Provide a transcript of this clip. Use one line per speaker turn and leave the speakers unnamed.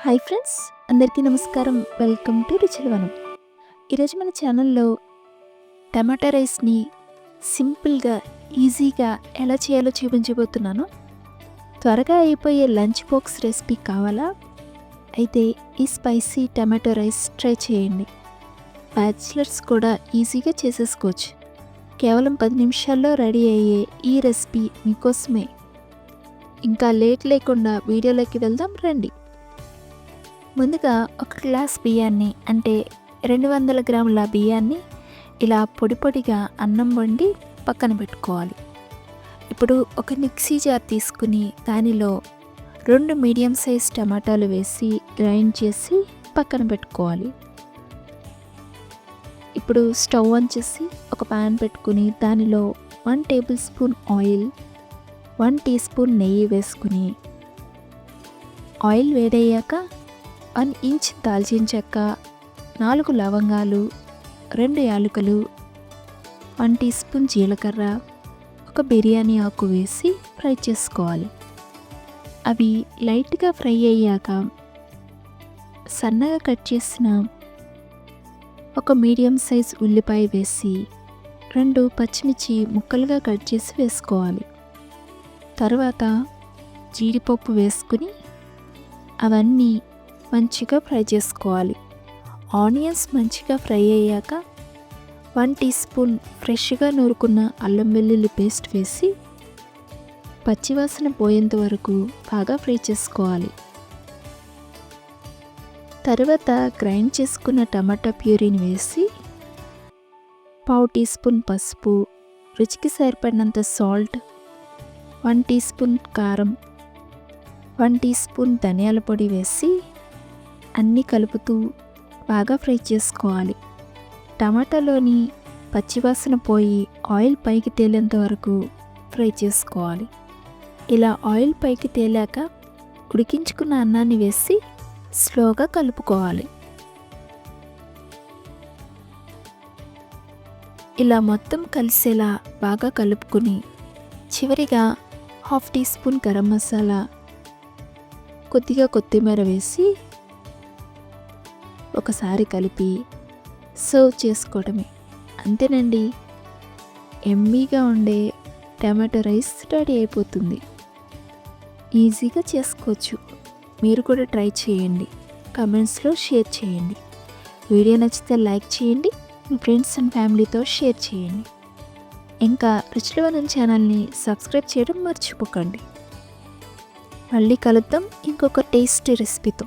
Hi friends, అందరికీ నమస్కారం. Welcome to Ruchilavanam. ఈరోజు మన ఛానల్లో టమాటా రైస్ని సింపుల్గా ఈజీగా ఎలా చేయాలో చూపించబోతున్నాను. త్వరగా అయిపోయే లంచ్ బాక్స్ రెసిపీ కావాలా? అయితే ఈ స్పైసీ టమాటో రైస్ ట్రై చేయండి. బ్యాచిలర్స్ కూడా ఈజీగా చేసేసుకోవచ్చు. కేవలం 10 నిమిషాల్లో రెడీ అయ్యే ఈ రెసిపీ మీకోసమే. ఇంకా లేట్ లేకుండా వీడియోలోకి వెళ్దాం రండి. ముందుగా ఒక గ్లాస్ బియ్యాన్ని, అంటే 200 గ్రాముల బియ్యాన్ని ఇలా పొడి పొడిగా అన్నం వండి పక్కన పెట్టుకోవాలి. ఇప్పుడు ఒక మిక్సీ జార్ తీసుకుని దానిలో 2 మీడియం సైజ్ టమాటాలు వేసి గ్రైండ్ చేసి పక్కన పెట్టుకోవాలి. ఇప్పుడు స్టవ్ ఆన్ చేసి ఒక ప్యాన్ పెట్టుకుని దానిలో 1 table spoon oil, 1 tea spoon నెయ్యి వేసుకుని ఆయిల్ వేడయ్యాక 1 ఇంచ్ దాల్చిన చెక్క, 4 లవంగాలు, 2 యాలకులు, 1 టీ స్పూన్ జీలకర్ర, ఒక బిర్యానీ ఆకు వేసి ఫ్రై చేసుకోవాలి. అవి లైట్గా ఫ్రై అయ్యాక సన్నగా కట్ చేసిన ఒక మీడియం సైజ్ ఉల్లిపాయ వేసి 2 పచ్చిమిర్చి ముక్కలుగా కట్ చేసి వేసుకోవాలి. తర్వాత జీడిపప్పు వేసుకుని అవన్నీ మంచిగా ఫ్రై చేసుకోవాలి. ఆనియన్స్ మంచిగా ఫ్రై అయ్యాక 1 టీ స్పూన్ ఫ్రెష్గా నూరుకున్న అల్లం వెల్లుల్లి పేస్ట్ వేసి పచ్చివాసన పోయేంత వరకు బాగా ఫ్రై చేసుకోవాలి. తర్వాత గ్రైండ్ చేసుకున్న టమాటా ప్యూరీని వేసి 1/2 టీ స్పూన్ పసుపు, రుచికి సరిపడినంత సాల్ట్, 1 టీ స్పూన్ కారం, 1 టీ స్పూన్ ధనియాల పొడి వేసి అన్నీ కలుపుతూ బాగా ఫ్రై చేసుకోవాలి. టమాటాలోని పచ్చివాసన పోయి ఆయిల్ పైకి తేలేంత వరకు ఫ్రై చేసుకోవాలి. ఇలా ఆయిల్ పైకి తేలాక ఉడికించుకున్న అన్నాన్ని వేసి స్లోగా కలుపుకోవాలి. ఇలా మొత్తం కలిసేలా బాగా కలుపుకొని చివరిగా 1/2 టీ స్పూన్ గరం మసాలా, కొద్దిగా కొత్తిమీర వేసి ఒకసారి కలిపి సర్వ్ చేసుకోవడమే. అంతేనండి, ఎమ్మీగా ఉండే టమాటో రైస్ రెడీ అయిపోతుంది. ఈజీగా చేసుకోవచ్చు. మీరు కూడా ట్రై చేయండి. కామెంట్స్లో షేర్ చేయండి. వీడియో నచ్చితే లైక్ చేయండి. మీ ఫ్రెండ్స్ అండ్ ఫ్యామిలీతో షేర్ చేయండి. ఇంకా రుచిలవనం ఛానల్ని సబ్స్క్రైబ్ చేయడం మర్చిపోకండి. మళ్ళీ కలుద్దాం ఇంకొక టేస్టీ రెసిపీతో.